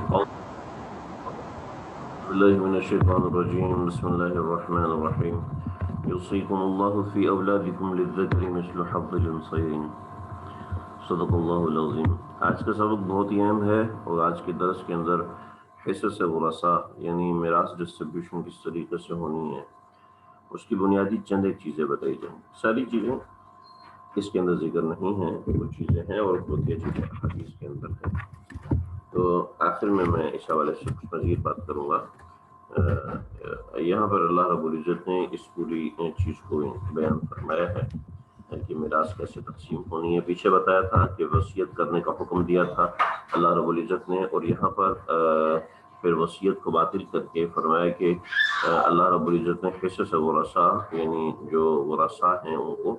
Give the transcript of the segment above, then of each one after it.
بالله من الشيطان الرجيم بسم الله الرحمن الرحيم يوصيكم الله في أولادكم للذكر مثل حظ الأنثيين صدق اللہ العظیم۔ آج کا سبق بہت ہی اہم ہے اور آج کے درس کے اندر حصص ورثہ یعنی میراث ڈسٹریبیوشن کس طریقے سے ہونی ہے اس کی بنیادی چند ایک چیزیں بتائی جائیں۔ ساری چیزیں اس کے اندر ذکر نہیں ہیں، کچھ چیزیں ہیں اور بہت ہی اچھی حدیث کے اندر ہے، تو آخر میں اس حوالے سے کچھ مزید بات کروں گا۔ یہاں پر اللہ رب العزت نے اس پوری چیز کو بیان فرمایا ہے کہ میراث کیسے تقسیم ہونی ہے۔ پیچھے بتایا تھا کہ وصیت کرنے کا حکم دیا تھا اللہ رب العزت نے، اور یہاں پر پھر وصیت کو باطل کر کے فرمایا کہ اللہ رب العزت نے حصص ورثہ یعنی جو ورثہ ہیں ان کو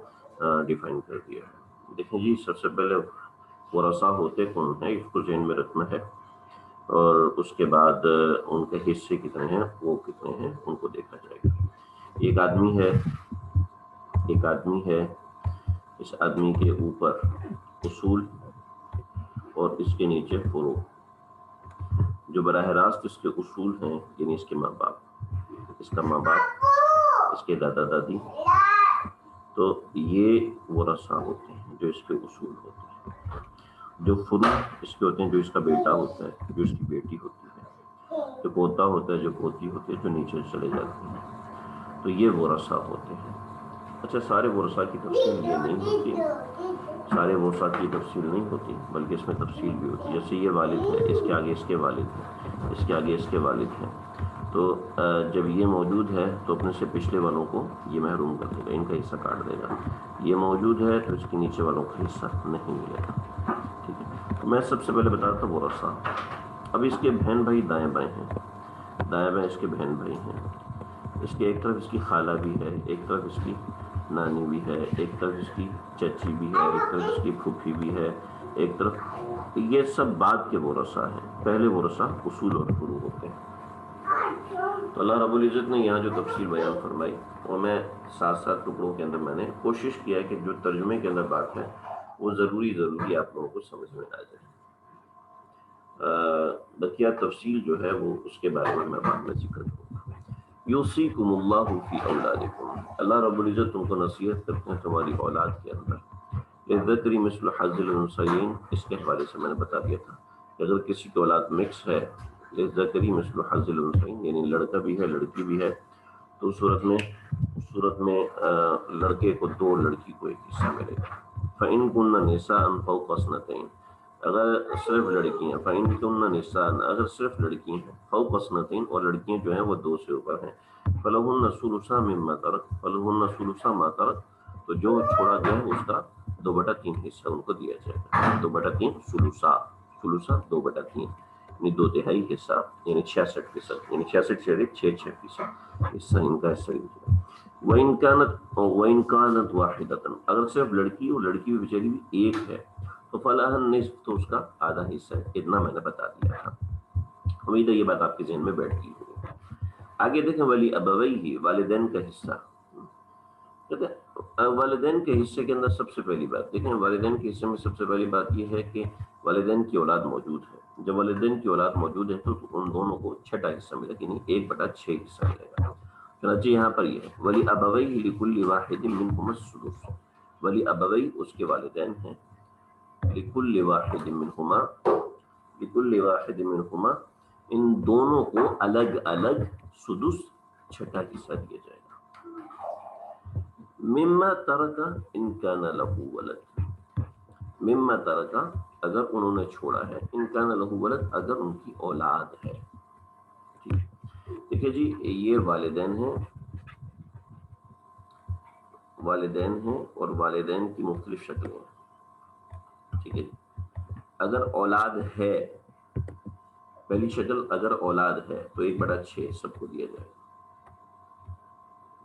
ڈیفائن کر دیا ہے۔ دیکھیں جی، سب سے پہلے ورثہ ہوتے کون ہیں اس کو ذہن میں رکھنا ہے، اور اس کے بعد ان کے حصے کتنے ہیں وہ کتنے ہیں ان کو دیکھا جائے گا۔ ایک آدمی ہے، اس آدمی کے اوپر اصول اور اس کے نیچے فروع۔ جو براہ راست اس کے اصول ہیں یعنی اس کے ماں باپ، اس کا ماں باپ، اس کے دادا دادی، تو یہ ورثہ ہوتے ہیں جو اس کے اصول ہوتے ہیں۔ جو فروع اس کے ہوتے ہیں جو اس کا بیٹا ہوتا ہے، جو اس کی بیٹی ہوتی ہے، جو پوتا ہوتا ہے، جو پوتی ہوتی ہے، جو نیچے چلے جاتے ہیں، تو یہ ورثہ ہوتے ہیں۔ اچھا، سارے ورثہ کی تفصیل یہ نہیں ہوتی، سارے ورثہ کی تفصیل نہیں ہوتی، بلکہ اس میں تفصیل بھی ہوتی ہے۔ جیسے یہ والد ہے، اس کے آگے اس کے والد ہیں، اس کے آگے اس کے والد ہیں، تو جب یہ موجود ہے تو اپنے سے پچھلے والوں کو یہ محروم کر دے گا، ان کا حصہ کاٹ دے گا۔ یہ موجود ہے تو اس کے نیچے والوں کا حصہ نہیں ملے گا، ٹھیک ہے۔ تو میں سب سے پہلے بتا تھا ورثہ۔ اب اس کے بہن بھائی دائیں بائیں ہیں، دائیں بائیں اس کے بہن بھائی ہیں۔ اس کے ایک طرف اس کی خالہ بھی ہے، ایک طرف اس کی نانی بھی ہے، ایک طرف اس کی چچی بھی ہے، ایک طرف اس کی پھوپھی بھی ہے، ایک طرف، یہ سب بعد کے ورثہ ہیں۔ پہلے ورثہ اصول اور فروع ہوتے ہیں۔ تو اللہ رب العزت نے یہاں جو تفصیل بیان فرمائی وہ میں ساتھ ٹکڑوں کے اندر میں نے کوشش کیا ہے کہ جو ترجمے کے اندر بات ہے وہ ضروری آپ لوگوں کو سمجھ میں آ جائے۔ بقیہ تفصیل جو ہے وہ اس کے بارے میں بعد میں ذکر کروں گا۔ یوصیکم اللہ فی اولادکم، اللہ رب العزت تم کو نصیحت کرتے ہیں تمہاری اولاد کے اندر۔ للذکر مثل حظ الانثیین، اس کے حوالے سے میں نے بتا دیا تھا کہ اگر کسی کی اولاد مکس ہے، للذکر مثل حظ الانثیین یعنی لڑکا بھی ہے لڑکی بھی ہے، تو اس صورت میں لڑکے کو دو، لڑکی کو ایک حصہ ملے گا۔ فإن كن نساء فوق اثنتین، اگر صرف لڑکیاں، فإن كن نساء اگر صرف لڑکی ہیں، فوق اثنتین اور لڑکیاں جو ہیں وہ دو سے اوپر ہیں، فلہن ثلث مما ترک، فلہن ثلث ما ترک، تو جو چھوڑا گیا ہے اس کا 2/3 حصہ ان کو دیا جائے گا۔ 2/3 ثلثا، ثلثا 2/3 یعنی 2/3 حصہ، یعنی 66%، یعنی 66.66% حصہ ان کا حصہ دیا۔ وَإِن كَانَتْ وَاحِدَةً، اگر صرف لڑکی اور لڑکی بیچاری بھی ایک ہے، تو فَلَهَا النِّصْفُ، تو اس کا آدھا حصہ ہے۔ اتنا میں نے بتا دیا تھا، امید ہے یہ بات آپ کے ذہن میں بیٹھ گئی ہوگی۔ آگے دیکھیں ولی ابویہ، والدین کا حصہ۔ کہتے ہیں والدین کے حصے کے اندر سب سے پہلی بات دیکھیں، والدین کے حصے میں سب سے پہلی بات یہ ہے کہ والدین کی اولاد موجود ہے۔ جب والدین کی اولاد موجود ہے تو ان دونوں کو چھٹا حصہ ملے گا، یعنی 1/6 حصہ ملے گا۔ چنانچہ یہاں پر یہ ہے ولی ابویہ لکل واحد منہما السدس، ولی ابویہ اس کے والدین ہیں، لکل واحد منہما، لکل واحد منہما ان دونوں کو الگ الگ سدس، چھٹا حصہ دیا جائے گا۔ مما ترک ان کان لہ ولد، مما ترک اگر انہوں نے چھوڑا ہے، ان کان لہ ولد اگر ان کی اولاد ہے۔ دیکھیں جی، یہ والدین ہیں، والدین ہیں اور والدین کی مختلف شکلیں ہیں، ٹھیک ہے۔ اگر اولاد ہے، پہلی شکل اگر اولاد ہے تو 1/6 سب کو دیا جائے گا،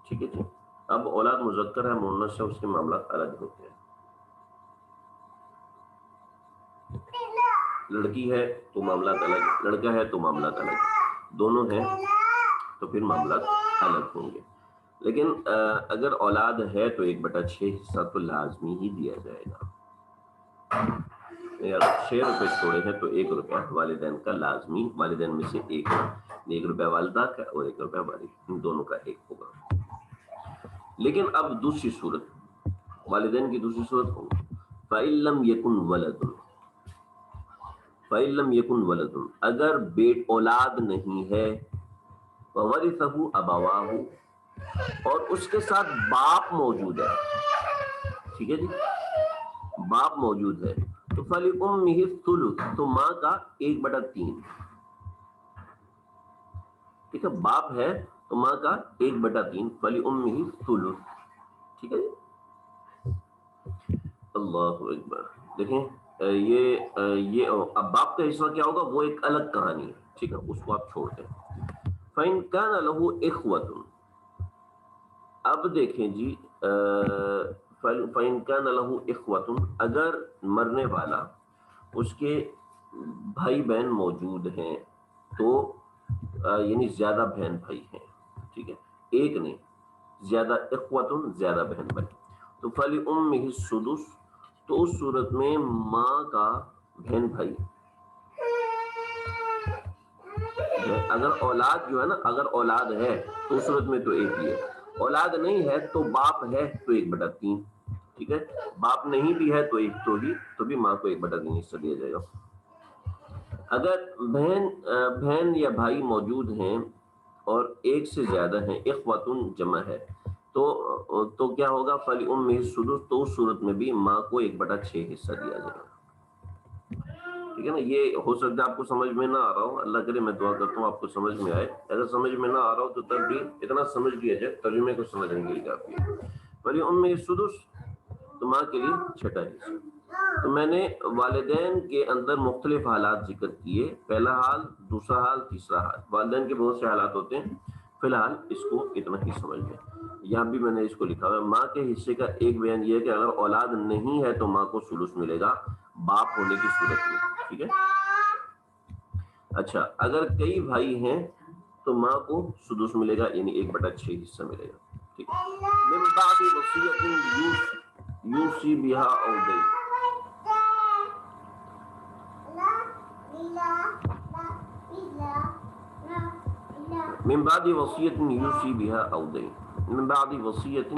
ٹھیک ہے جی۔ اب اولاد مذکر ہے مؤنث ہے، اس کے معاملات الگ ہوتے ہیں۔ لڑکی ہے تو معاملات الگ، لڑکا ہے تو معاملات الگ، دونوں ہیں تو پھر معاملات الگ ہوں گے۔ لیکن اگر اولاد ہے تو 1/6 حصہ تو لازمی ہی دیا جائے گا۔ اگر 6 روپے چھوڑے ہیں تو 1 روپیہ والدین کا لازمی، والدین میں سے ایک، 1 روپیہ والدہ کا اور 1 روپیہ والد، ان دونوں کا ایک ہوگا۔ لیکن اب دوسری صورت، والدین کی دوسری صورت ہوگی فَإِن لَّمْ يَكُنْ وَلَدٌ، فَإِن لَّمْ يَكُنْ وَلَدٌ، اگر اولاد نہیں ہے، وَوَرِثَهُ أَبَوَاهُ، اور اس کے ساتھ باپ موجود ہے، ٹھیک ہے جی، باپ موجود ہے، تو فَلِأُمِّهِ الثُّلُث، تو ماں کا 1/3، ٹھیک ہے، باپ ہے تو ماں کا 1/3، فَلِأُمِّهِ الثُّلُث، ٹھیک ہے جی، اللہ اکبر۔ دیکھیں یہ اب باپ کا حصہ کیا ہوگا وہ ایک الگ کہانی ہے، ٹھیک ہے، اس کو آپ چھوڑ دیں۔ فَإِن كَانَ لَهُ إِخْوَةٌ، اب دیکھیں جی، فَإِن كَانَ لَهُ إِخْوَةٌ، اگر مرنے والا اس کے بھائی بہن موجود ہیں تو یعنی زیادہ بہن بھائی ہیں، ٹھیک ہے، ایک نہیں، زیادہ، اخوتن زیادہ بہن بھائی، تو فَلِأُمِّهِ السُّدُسُ، تو اس صورت میں ماں کا بہن بھائی، اگر اولاد جو ہے نا، اگر اولاد ہے تو اس صورت میں تو ایک ہی ہے، اولاد نہیں ہے تو باپ ہے تو 1/3، ٹھیک ہے، باپ نہیں بھی ہے تو ایک تو بھی ماں کو 1/3 حصہ دیا جائے گا۔ اگر بہن یا بھائی موجود ہیں اور ایک سے زیادہ ہیں، اخواتن جمع ہے، تو کیا ہوگا، فَلِأُمِّهِ السُّدُسُ، تو اس صورت میں بھی ماں کو 1/6 حصہ دیا جائے گا، ٹھیک ہے نا۔ یہ ہو سکتا ہے آپ کو سمجھ میں نہ آ رہا ہو، اللہ کرے، میں دعا کرتا ہوں آپ کو سمجھ میں آئے، اگر سمجھ میں نہ آ رہا ہو تو تب بھی اتنا سمجھ لیا جائے، ترجمے کو سمجھنے کے لیے کافی ہے۔ فَلِأُمِّهِ السُّدُسُ، تو ماں کے لیے 6واں حصہ۔ تو میں نے والدین کے اندر مختلف حالات ذکر کیے، پہلا حال، دوسرا حال، تیسرا حال، والدین کے بہت سے حالات ہوتے ہیں، فی الحال اس کو اتنا ہی سمجھ لیں۔ یہاں بھی میں نے اس کو لکھا ہوا ہے، ماں کے حصے کا ایک بیان یہ ہے کہ اگر اولاد نہیں ہے تو ماں کو ثلث ملے گا باپ ہونے کی صورت میں، ٹھیک ہے۔ اچھا، اگر کئی بھائی ہیں تو ماں کو سدس ملے گا، یعنی 1/6 حصہ ملے گا، ٹھیک ہے۔ من بعد وصیۃ یوصی بہا او دین، من بعد وصیۃ یوصی بہا او دین، من بعد وصیۃ،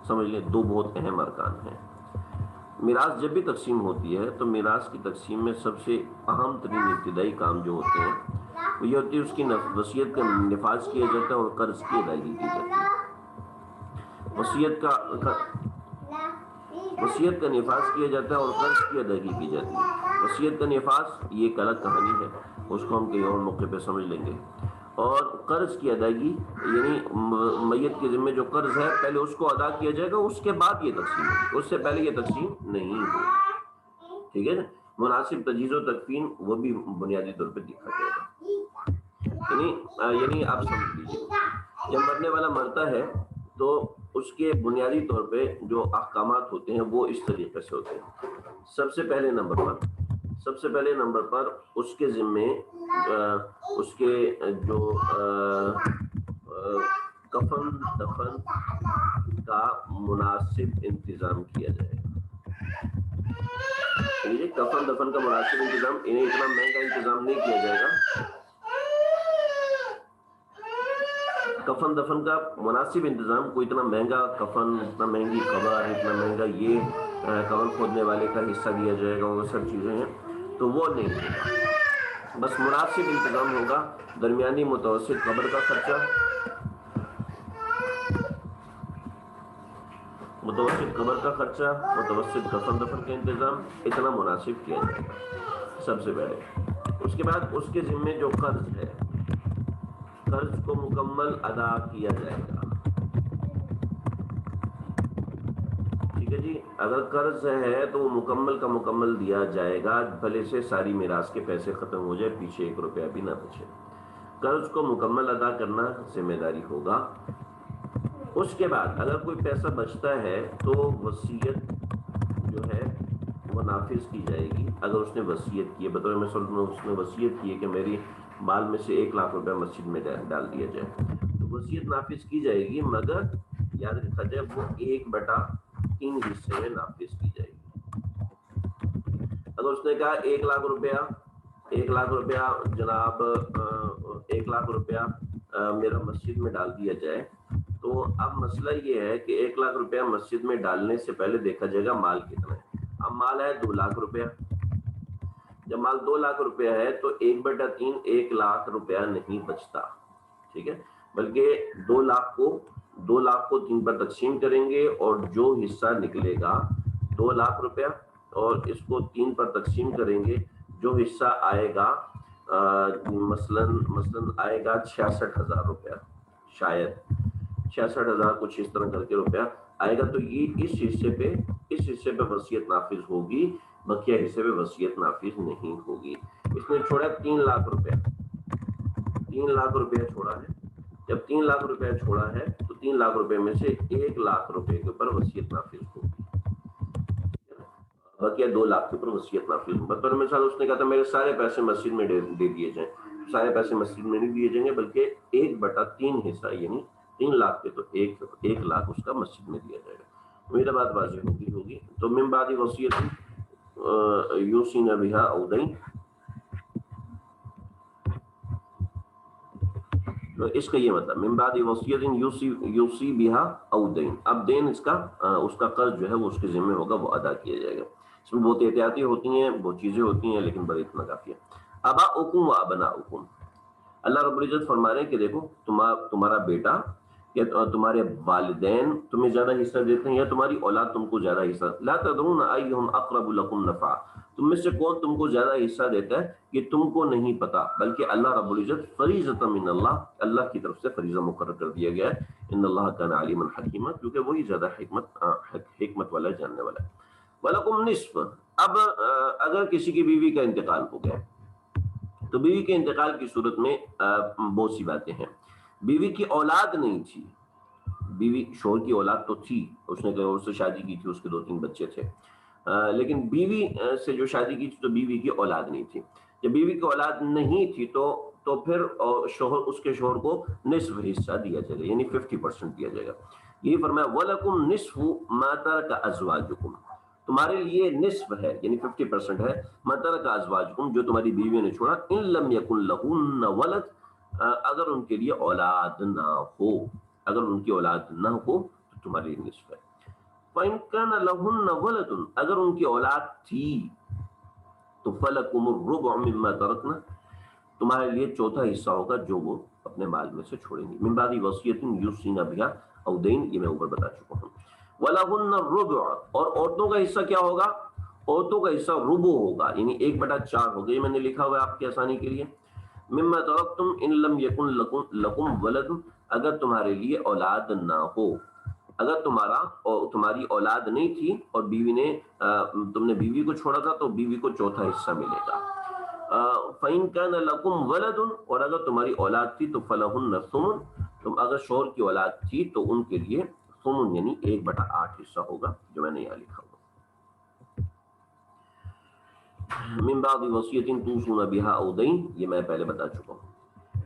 سمجھ لیں دو بہت اہم ارکان ہیں۔ میراث جب بھی تقسیم ہوتی ہے تو میراث کی تقسیم میں سب سے اہم ترین ابتدائی کام جو ہوتے ہیں وہ یہ ہوتی ہے اس کی وصیت کا نفاذ کیا جاتا ہے اور قرض کی ادائیگی کی جاتی ہے۔ وصیت کا نفاذ کیا جاتا ہے اور قرض کی ادائیگی کی جاتی ہے۔ وصیت کا نفاذ یہ ایک الگ کہانی ہے، اس کو ہم کئی اور موقع پہ سمجھ لیں گے، اور قرض کی ادائیگی یعنی میت کے ذمہ جو قرض ہے پہلے اس کو ادا کیا جائے گا، اس کے بعد یہ تقسیم ہوگی، اس سے پہلے یہ تقسیم نہیں ہوگی، ٹھیک ہے نا۔ مناسب تجہیز و تکفین وہ بھی بنیادی طور پہ دیکھا جائے گا، یعنی آپ سمجھ لیجیے، جب مرنے والا مرتا ہے تو اس کے بنیادی طور پہ جو احکامات ہوتے ہیں وہ اس طریقے سے ہوتے ہیں۔ سب سے پہلے نمبر پر اس کے ذمے اس کے جو کفن دفن کا مناسب انتظام کیا جائے گا۔ کفن دفن کا مناسب انتظام، انہیں اتنا مہنگا انتظام نہیں کیا جائے گا، کفن دفن کا مناسب انتظام، کوئی اتنا مہنگا کفن، اتنا مہنگی قبر، اتنا مہنگا یہ قبر کھودنے والے کا حصہ دیا جائے گا، وہ سب چیزیں ہیں تو وہ نہیں ہوگا، بس مناسب انتظام ہوگا۔ درمیانی متوسط قبر کا خرچہ، متوسط کفن دفن کا انتظام، اتنا مناسب کیا جائے گا سب سے پہلے۔ اس کے بعد اس کے ذمے جو قرض ہے، قرض کو مکمل ادا کیا جائے گا، ٹھیک ہے جی۔ اگر قرض ہے تو وہ مکمل کا مکمل دیا جائے گا، بھلے سے ساری میراث کے پیسے ختم ہو جائے، پیچھے 1 روپیہ بھی نہ بچے، قرض کو مکمل ادا کرنا ذمہ داری ہوگا۔ اس کے بعد اگر کوئی پیسہ بچتا ہے تو وصیت جو ہے وہ نافذ کی جائے گی۔ اگر اس نے وصیت کی ہے، بطور مثال اس نے وصیت کی ہے کہ میری مال میں سے 1 لاکھ روپے مسجد میں ڈال دیا جائے، تو وصیت نافذ کی جائے گی، مگر یاد رکھا جائے وہ 1/3 حصے میں نافذ کی جائے گی۔ اگر اس نے کہا 1,00,000 روپیہ، 1,00,000 روپیہ جناب 1,00,000 روپیہ میرا مسجد میں ڈال دیا جائے، تو اب مسئلہ یہ ہے کہ 1,00,000 روپیہ مسجد میں ڈالنے سے پہلے دیکھا جائے گا مال کتنا ہے. اب مال ہے 2,00,000 روپیہ. جب مال 2,00,000 روپیہ ہے تو 1/3 1,00,000 روپیہ نہیں بچتا، ٹھیک ہے، بلکہ 2,00,000 کو 3 پر تقسیم کریں گے، اور جو حصہ نکلے گا 2,00,000 روپیہ، اور اس کو 3 پر تقسیم کریں گے، جو حصہ آئے گا مثلاً آئے گا 66,000 روپیہ، شاید 66,000 کچھ اس طرح کر کے روپیہ آئے گا، تو یہ اس حصے پہ وصیت نافذ ہوگی، بقیہ حصے پہ وصیت نافذ نہیں ہوگی. اس نے چھوڑا 3,00,000 روپیہ، 3,00,000 روپیہ چھوڑا ہے. جب 3,00,000 روپیہ چھوڑا ہے تو 3,00,000 روپے میں سے 1,00,000 روپے کے اوپر وصیت نافذ ہوگی، بقیہ 2,00,000 کے اوپر وصیت نافذ ہوگا. بطور مثال اس نے کہا تھا میرے سارے پیسے مسجد میں دے دیے جائیں، سارے پیسے مسجد میں نہیں دیے جائیں گے، بلکہ 1/3 حصہ، یعنی 3,00,000 کے تو 1,00,000 اس کا مسجد میں دیا جائے گا. میرا بات واضح ہوگی. تو من بعد وصیت یوصین بہا او دین، تو اس کا یہ مطلب من بعد وصیت یوصی بہا او دین. اب دین اس کا قرض جو ہے وہ اس کے ذمہ ہوگا، وہ ادا کیا جائے گا. اس میں بہت احتیاطی ہوتی ہیں، بہت چیزیں ہوتی ہیں، لیکن بڑا اتنا کافی ہے. اباؤکم و ابناؤکم، اللہ رب العزت فرما رہے ہیں کہ دیکھو تمہارا بیٹا یا تمہارے والدین تمہیں زیادہ حصہ دیتے ہیں، یا تمہاری اولاد تم کو زیادہ حصہ. لا تدرون ایہم اقرب لکم نفعا، تم میں سے کون تم کو زیادہ حصہ دیتا ہے یہ تم کو نہیں پتا، بلکہ اللہ رب العزت فریضۃ من اللہ، اللہ کی طرف سے فریضہ مقرر کر دیا گیا ہے. ان اللہ کان علیما حکیما، کیونکہ وہی زیادہ حکمت والا جاننے والا ہے. وَلَكُمْ نِصْفٌ، اب اگر کسی کی بیوی کا انتقال ہو گیا تو بیوی کے انتقال کی صورت میں بہت سی باتیں ہیں. بیوی کی اولاد نہیں تھی، بیوی شوہر کی اولاد تو تھی، اس نے اس سے شادی کی تھی، اس کے 2-3 بچے تھے، لیکن بیوی سے جو شادی کی تھی تو بیوی کی اولاد نہیں تھی. جب بیوی کی اولاد نہیں تھی تو پھر اس کے شوہر کو نصف حصہ دیا جائے گا، یعنی 50% دیا جائے گا. یہ فرمایا وَلَكُمْ نِصْفُ مَا تَرَكَ أَزْوَاجُكُمْ، تمہارے لیے نصف ہے، یعنی 50% ہے، مَا تَرَكَ أَزْوَاجُكُمْ، جو تمہاری بیویوں نے چھوڑا، إِن لَمْ يَكُنْ لَهُنَّ وَلَدٌ، اگر ان کے لیے اولاد نہ ہو، اگر ان کی اولاد نہ ہو تو تمہارے لیے نصف ہے. فَإِن كَانَ لَهُنَّ وَلَدٌ، اگر ان کی اولاد تھی تو فَلَكُمُ الرُّبُعُ مِمَّا تَرَكْنَ، تمہارے لیے چوتھا حصہ ہوگا جو وہ اپنے مال میں سے چھوڑیں گی. من بعد وصیت یوصین بہا او دین، یہ میں اوپر بتا چکا ہوں. وَلَهُنَّ الرُّبُعُ، اور عورتوں کا حصہ کیا ہوگا؟ عورتوں کا حصہ ربع ہوگا، یعنی 1/4 ہوگا. یہ میں نے لکھا ہوا ہے آپ کی آسانی کے لیے. مما ترکتم ان لم یکن لکم ولد، اگر تمہارے لیے اولاد نہ ہو، اگر تمہاری اولاد نہیں تھی اور تم نے بیوی کو چھوڑا تھا تو بیوی کو چوتھا حصہ ملے گا. فَإِن كَانَ لَكُمْ وَلَدٌ، اور اگر تمہاری اولاد تھی تو فَلَهُنَّ الثُّمُنُ، تم اگر شوہر کی اولاد تھی تو ان کے لیے ثمن یعنی 1/8 حصہ ہوگا، جو میں نے یہاں لکھا ہوا. من بعد وصیت توصون بها او دین، یہ میں پہلے بتا چکا ہوں.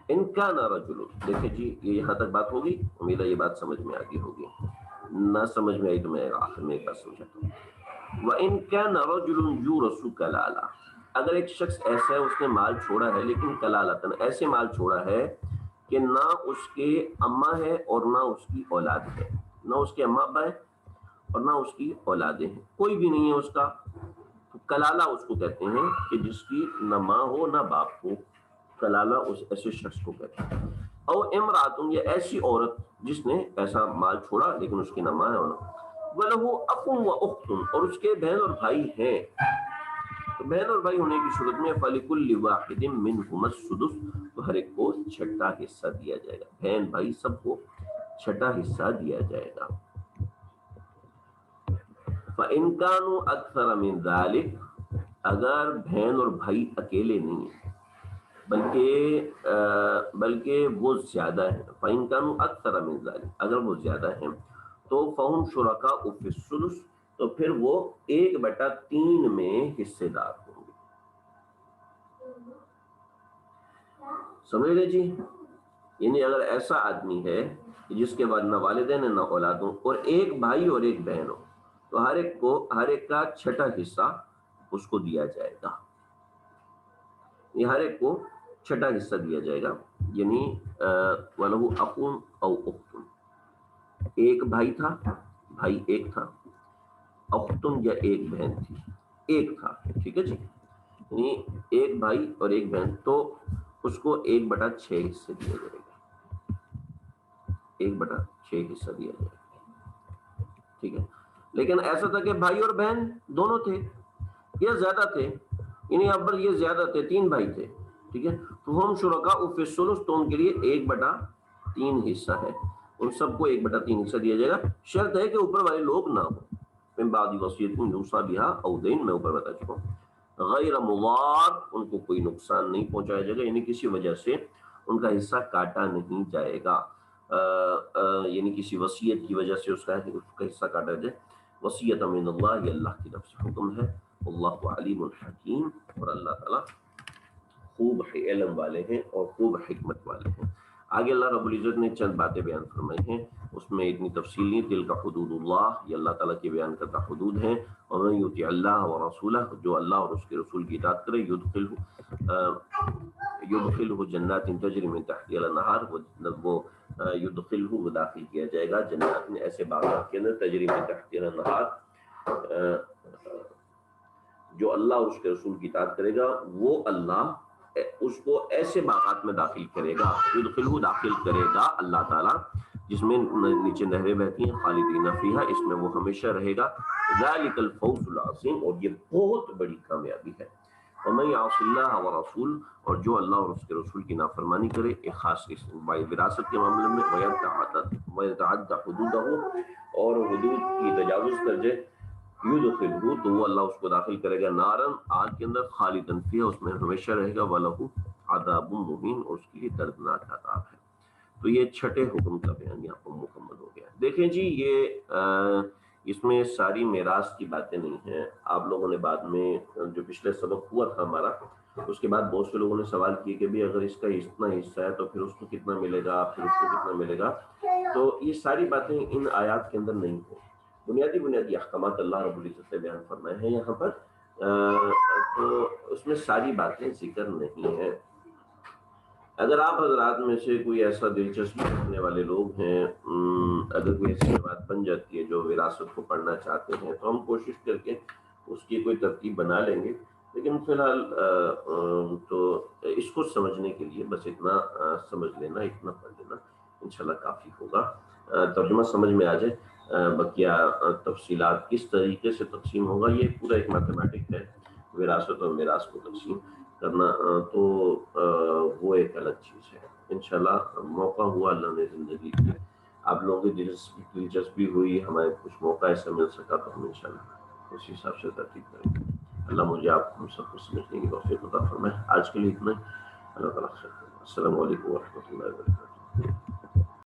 ان کان رجل، دیکھیں جی یہ یہاں تک بات ہوگی، امید ہے یہ بات سمجھ میں آگے ہوگی، نہ سمجھ میں آئی تو میں آخر میں ایک بات سمجھاتا ہوں. وَإِن كَانَ رَجُلٌ يُورَثُ كَلَالَةً، اگر ایک شخص ایسا ہے اس نے مال چھوڑا ہے لیکن کلالتاً، ایسے مال چھوڑا ہے کہ نہ اس کے اماں ہے اور نہ اس کی اولاد ہے، نہ اس کے اماں ابا ہے اور نہ اس کی اولادیں ہیں، کوئی بھی نہیں ہے اس کا. کلالہ اس کو کہتے ہیں کہ جس کی نہ ماں ہو نہ باپ ہو، کلالہ اس ایسے شخص کو کہتے ہیں. او امراتن، یا ایسی عورت جس نے ایسا مال چھوڑا لیکن اس کی نہ ماں ہے اور وَلَهُ أَخٌ وَأُخْتٌ، اور اس کے بہن اور بھائی ہیں، تو بہن اور بھائی ہونے کی صورت میں فَلِكُلِّ وَاحِدٍ مِّنْهُمَا السُّدُسُ، تو ہر ایک کو چھٹا حصہ دیا جائے گا. بہن بھائی سب کو چھٹا حصہ دیا جائے گا. فَإِن كَانُوا أَكْثَرَ مِن ذَلِكَ، اگر بہن اور بھائی اکیلے نہیں ہیں بلکہ وہ زیادہ ہیں. فَإِن كَانُوا أَكْثَرَ مِن ذَلِكَ، اگر وہ زیادہ ہیں تو فَهُمْ شُرَكَاءُ فِي الثُّلُثِ، تو پھر وہ 1/3 میں حصے دار ہوں گے. سمجھ لے جی، یعنی اگر ایسا آدمی ہے جس کے بعد نہ والدین نہ اولاد ہوں اور ایک بھائی اور ایک بہن ہو، تو ہر ایک کا چھٹا حصہ اس کو دیا جائے گا. یہ ہر ایک کو چھٹا حصہ دیا جائے گا. یعنی وَلَهُ أَخٌ أَوْ أُخْتٌ, ایک بھائی تھا, بھائی ایک تھا, اختن یا ایک بہن تھی, ایک تھا, ٹھیک ہے جی, یعنی ایک بھائی اور ایک بہن, تو اس کو 1/6 حصے دیا جائے گا, 1/6 حصہ دیا جائے گا, ٹھیک ہے. لیکن ایسا تھا کہ بھائی اور بہن دونوں تھے یا زیادہ تھے, یعنی اب یہ زیادہ تھے, 3 بھائی تھے, ٹھیک ہے, تو ہم شرکاء فی الثلث, تو ان کے لیے 1/3 حصہ ہے, ان سب کو 1/3 حصہ دیا جائے گا. شرط ہے کہ اوپر والے لوگ نہ ہوں, من بعد وصیت یوصی بہا او دین, میں اوپر بتا چکا ہوں. غیر مضار, ان کو کوئی نقصان نہیں پہنچایا جائے گا, یعنی کسی وجہ سے ان کا حصہ کاٹا نہیں جائے گا, یعنی کسی وصیت کی وجہ سے اس کا حصہ کاٹا جائے. وصیت من اللہ, یہ اللہ کی طرف سے حکم ہے. اللہ علیم الحکیم, اور اللہ تعالیٰ خوب علم والے ہیں اور خوب حکمت والے ہیں. آگے اللہ رب العزت نے چند باتیں بیان فرمائی ہیں, اس میں اتنی تفصیل نہیں. تلک حدود اللہ, یہ اللہ تعالیٰ کے بیان کرتا حدود ہیں. ومن یطع اللہ ورسولہ, جو اللہ اور اس کے رسول کی اطاعت کرے, یدخلہ جنات تجری من تحتها الانہار, وہ یدخلہ, وہ داخل کیا جائے گا جنات, ایسے باغات کے اندر, تجری من تحتها الانہار, جو اللہ اور اس کے رسول کی اطاعت کرے گا وہ اللہ اس کو ایسے باغات میں داخل کرے گا, یدخلہ, داخل کرے گا اللہ تعالیٰ, جس میں نیچے نہریں بہتی ہیں, خالدین فیہا, اس میں وہ ہمیشہ رہے گا. ذالک الفوز العظیم, اور یہ بہت بڑی کامیابی ہے. ومن یعص اللہ ورسول, اور جو اللہ اور اس کے رسول کی نافرمانی کرے, ایک خاص وراثت کے معاملے میں, ویتعدی حدودہ, اور حدود کی تجاوز کر جائے, یدخلہ, تو وہ اللہ اس کو داخل کرے گا نارن, آگ کے اندر, خالدن فیہا, اس میں ہمیشہ رہے گا, وَلَهُ عذاب مہین, اور اس کے لیے دردناک عذاب ہے. تو یہ چھٹے حکم کا بیان یہاں پر مکمل ہو گیا. دیکھیں جی, یہ اس میں ساری میراث کی باتیں نہیں ہیں. آپ لوگوں نے بعد میں, جو پچھلے سبق ہوا تھا ہمارا, اس کے بعد بہت سے لوگوں نے سوال کیے کہ بھی اگر اس کا اتنا حصہ ہے تو پھر اس کو کتنا ملے گا, پھر اس کو کتنا ملے گا. تو یہ ساری باتیں ان آیات کے اندر نہیں ہیں. بنیادی احکامات اللہ رب العزت نے بیان فرمائے ہیں یہاں پر, تو اس میں ساری باتیں ذکر نہیں ہیں. اگر آپ حضرات میں سے کوئی ایسا دلچسپی رکھنے والے لوگ ہیں, اگر کوئی ایسی بات بن جاتی ہے جو وراثت کو پڑھنا چاہتے ہیں, تو ہم کوشش کر کے اس کی کوئی ترتیب بنا لیں گے. لیکن فی الحال تو اس کو سمجھنے کے لیے بس اتنا سمجھ لینا, اتنا پڑھ لینا انشاءاللہ کافی ہوگا. ترجمہ سمجھ میں آ جائے, بقیہ تفصیلات کس طریقے سے تقسیم ہوگا, یہ پورا ایک میتھمیٹک ہے, وراثت اور میراث کو تقسیم کرنا, تو وہ ایک الگ چیز ہے. انشاءاللہ موقع ہوا, اللہ نے زندگی کی, آپ لوگوں کی دلچسپی ہوئی, ہمیں کچھ موقع ایسا مل سکا, تو ہم انشاءاللہ اسی حساب سے ترتیب کریں گے. اللہ مجھے آپ ہم سب کو سمجھنے کی توفیق عطا فرمائے. آج کے لیے اتنا ہی. اللہ تعالیٰ خیر. السلام علیکم ورحمۃ اللہ وبرکاتہ.